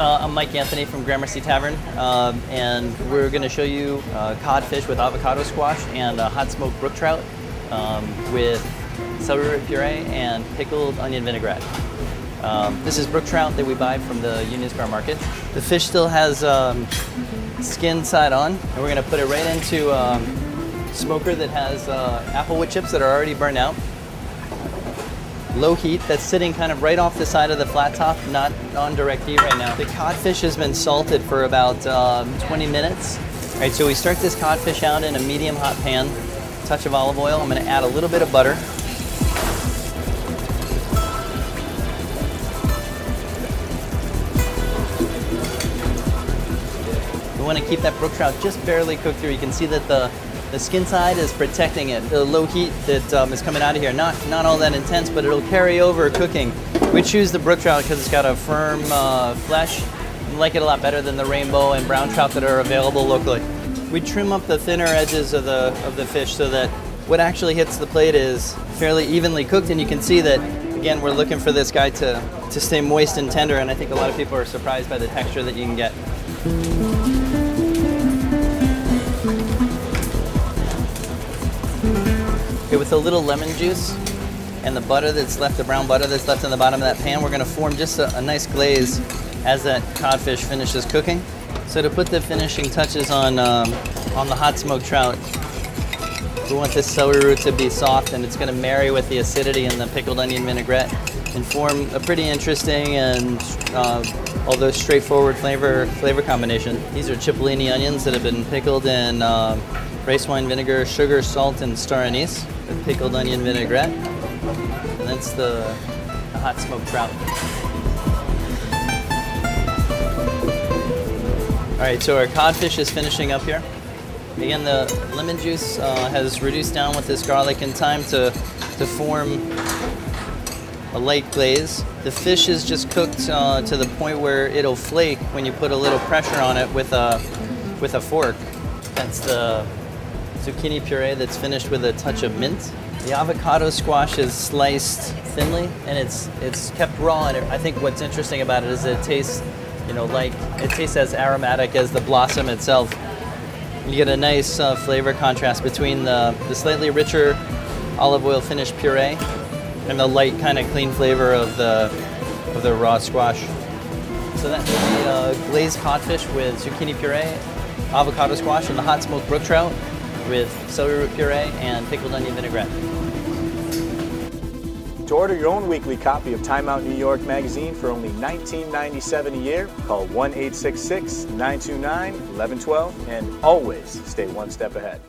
I'm Mike Anthony from Gramercy Tavern, and we're going to show you codfish with avocado squash and hot smoked brook trout with celery root puree and pickled onion vinaigrette. This is brook trout that we buy from the Union Square Market. The fish still has skin side on, and we're going to put it right into smoker that has apple wood chips that are already burned out. Low heat, that's sitting kind of right off the side of the flat top, not on direct heat right now. The codfish has been salted for about 20 minutes. All right, so we start this codfish out in a medium hot pan, touch of olive oil. I'm going to add a little bit of butter. We want to keep that brook trout just barely cooked through. You can see that the skin side is protecting it. The low heat that is coming out of here, not all that intense, but it'll carry over cooking. We choose the brook trout because it's got a firm flesh. We like it a lot better than the rainbow and brown trout that are available locally. We trim up the thinner edges of the fish so that what actually hits the plate is fairly evenly cooked, and you can see that, again, we're looking for this guy to stay moist and tender, and I think a lot of people are surprised by the texture that you can get. Okay, with a little lemon juice and the butter that's left, the brown butter that's left in the bottom of that pan, we're going to form just a nice glaze as that codfish finishes cooking. So to put the finishing touches on the hot smoked trout, we want this celery root to be soft, and it's going to marry with the acidity and the pickled onion vinaigrette and form a pretty interesting and although straightforward flavor combination. These are cipollini onions that have been pickled in rice wine vinegar, sugar, salt, and star anise with pickled onion vinaigrette. And that's the hot smoked trout. All right, so our codfish is finishing up here. Again, the lemon juice has reduced down with this garlic and thyme to form a light glaze. The fish is just cooked to the point where it'll flake when you put a little pressure on it with a fork. That's the zucchini puree that's finished with a touch of mint. The avocado squash is sliced thinly, and it's kept raw. And I think what's interesting about it is it tastes, it tastes as aromatic as the blossom itself. You get a nice flavor contrast between the slightly richer olive oil finished puree and the light kind of clean flavor of the raw squash. So that's the glazed codfish with zucchini puree, avocado squash, and the hot smoked brook trout with celery root puree and pickled onion vinaigrette. To order your own weekly copy of Time Out New York magazine for only $19.97 a year, call 1-866-929-1112 and always stay one step ahead.